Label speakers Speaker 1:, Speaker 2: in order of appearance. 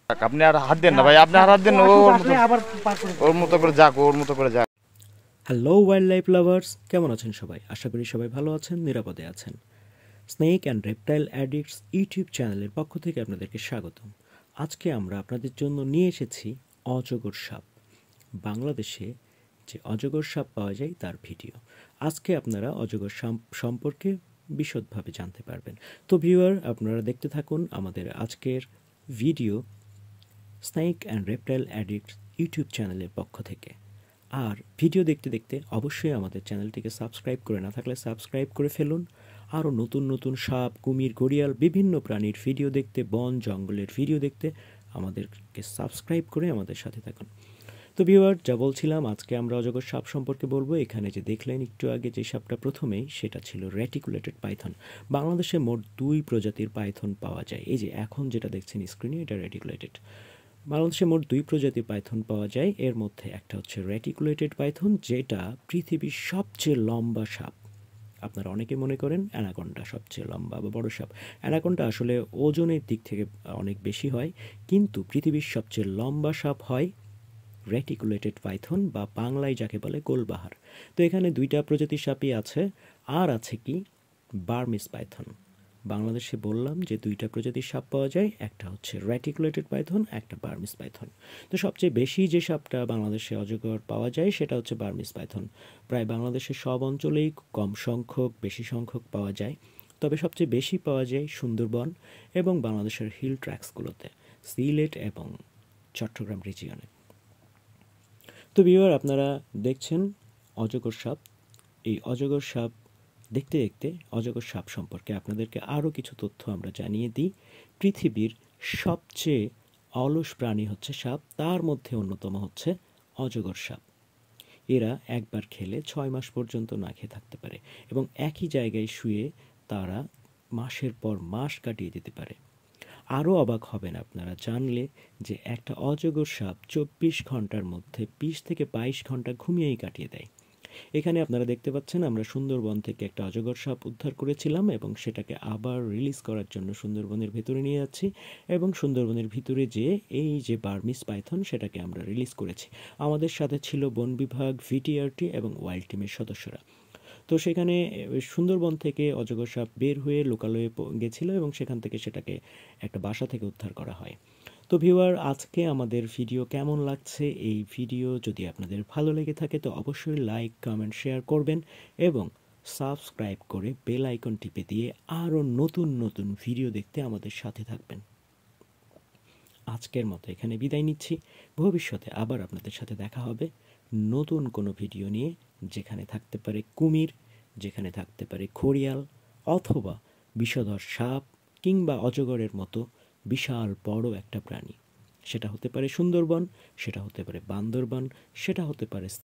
Speaker 1: আপনি আর হাত দেন না ভাই, আপনি আর হাত দেন না, ওর মতো করে যাক, ওর মতো করে যাক।
Speaker 2: হ্যালো ওয়াইল্ড লাইফ লাভার্স, কেমন আছেন সবাই? আশা করি সবাই ভালো আছেন, নিরাপদে আছেন। Snake and reptile addicts YouTube চ্যানেলের পক্ষ থেকে আপনাদেরকে স্বাগতম। আজকে আমরা আপনাদের জন্য নিয়ে এসেছি অজগর সাপ। বাংলাদেশে যে অজগর সাপ পাওয়া যায় তার ভিডিও। আজকে আপনারা অজগর সাপ সম্পর্কে বিশদভাবে জানতে পারবেন। তো ভিউয়ার, আপনারা দেখতে থাকুন আমাদের আজকের video snake and reptile addicts YouTube চ্যানেলের পক্ষ থেকে। আর ভিডিও দেখতে দেখতে অবশ্যই আমাদের চ্যানেলটিকে সাবস্ক্রাইব করে না থাকলে সাবস্ক্রাইব করে ফেলুন। আরও নতুন নতুন সাপ, কুমির, ঘড়িয়াল, বিভিন্ন প্রাণীর ভিডিও দেখতে, বন জঙ্গলের ভিডিও দেখতে আমাদেরকে সাবস্ক্রাইব করে আমাদের সাথে থাকুন। তো ভিউয়ার, যা বলছিলাম, আজকে আমরা অজগর সাপ সম্পর্কে বলবো। এখানে যে দেখলেন একটু আগে যে সাপটা প্রথমেই, সেটা ছিল রেটিকুলেটেড পাইথন। বাংলাদেশে মোট 2 প্রজাতির পাইথন পাওয়া যায়। এই যে এখন যেটা দেখছেন স্ক্রিনে, এটা রেটিকুলেটেড। বাংলাদেশে মোট 2 প্রজাতির পাইথন পাওয়া যায়। এর মধ্যে একটা হচ্ছে রেটিকুলেটেড পাইথন, যেটা পৃথিবীর সবচেয়ে লম্বা সাপ। আপনারা অনেকে মনে করেন অ্যানাকোন্ডা সবচেয়ে লম্বা বা বড় সাপ। অ্যানাকোন্ডা আসলে ওজনের দিক থেকে অনেক বেশি হয়, কিন্তু পৃথিবীর সবচেয়ে লম্বা সাপ হয় রেটিকুলেটেড পাইথন, বা বাংলায় যাকে বলে গোলবাহার। তো এখানে 2টা প্রজাতির সাপই আছে। আর আছে কি বার্মিস পাইথন। বাংলাদেশে বললাম যে 2টা প্রজাতির সাপ পাওয়া যায়, একটা হচ্ছে রেটিকুলেটেড পাইথন, একটা বার্মিস পাইথন। তো সবচেয়ে বেশি যে সাপটা বাংলাদেশে অজগর পাওয়া যায় সেটা হচ্ছে বার্মিস পাইথন। প্রায় বাংলাদেশের সব অঞ্চলেই কম সংখ্যক, বেশি সংখ্যক পাওয়া যায়। তবে সবচেয়ে বেশি পাওয়া যায় সুন্দরবন এবং বাংলাদেশের হিল ট্র্যাক্সগুলোতে, সিলেট এবং চট্টগ্রাম রিজিয়নে। তো ভিউয়ার, আপনারা দেখছেন অজগর সাপ। এই অজগর সাপ দেখতে দেখতে অজগর সাপ সম্পর্কে আপনাদেরকে আরও কিছু তথ্য আমরা জানিয়ে দিই। পৃথিবীর সবচেয়ে অলস প্রাণী হচ্ছে সাপ, তার মধ্যে অন্যতম হচ্ছে অজগর সাপ। এরা একবার খেলে 6 মাস পর্যন্ত না খেয়ে থাকতে পারে এবং একই জায়গায় শুয়ে তারা মাসের পর মাস কাটিয়ে দিতে পারে। আরও অবাক হবেন আপনারা জানলে যে একটা অজগর সাপ 24 ঘন্টার মধ্যে 20 থেকে 22 ঘন্টা ঘুমিয়েই কাটিয়ে দেয়। এখানে আপনারা দেখতে পাচ্ছেন আমরা সুন্দরবন থেকে একটা অজগর সাপ উদ্ধার করেছিলাম এবং সেটাকে আবার রিলিজ করার জন্য সুন্দরবনের ভেতরে নিয়ে যাচ্ছি। এবং সুন্দরবনের ভিতরে যে এই যে বার্মিস পাইথন, সেটাকে আমরা রিলিজ করেছি। আমাদের সাথে ছিল বন বিভাগ, ভিটিআরটি এবং ওয়াইল্ড টিমের সদস্যরা। তো সেখানে সুন্দরবন থেকে অজগর সাপ বের হয়ে লোকালয়ে গেছিল এবং সেখান থেকে সেটাকে একটা বাসা থেকে উদ্ধার করা হয়। তো ভিউয়ার, আজকে আমাদের ভিডিও কেমন লাগছে? এই ভিডিও যদি আপনাদের ভালো লেগে থাকে তো অবশ্যই লাইক, কমেন্ট, শেয়ার করবেন এবং সাবস্ক্রাইব করে বেল আইকন টিপে দিয়ে আরও নতুন নতুন ভিডিও দেখতে আমাদের সাথে থাকবেন। আজকের মতো এখানে বিদায় নিচ্ছি। ভবিষ্যতে আবার আপনাদের সাথে দেখা হবে নতুন কোনো ভিডিও নিয়ে, যেখানে থাকতে পারে কুমির, যেখানে থাকতে পারে ঘড়িয়াল, অথবা বিষধর সাপ, কিংবা অজগরের মতো বিশাল বড় একটা প্রাণী। সেটা হতে পারে সুন্দরবন, সেটা হতে পারে বান্দরবান, সেটা হতে পারে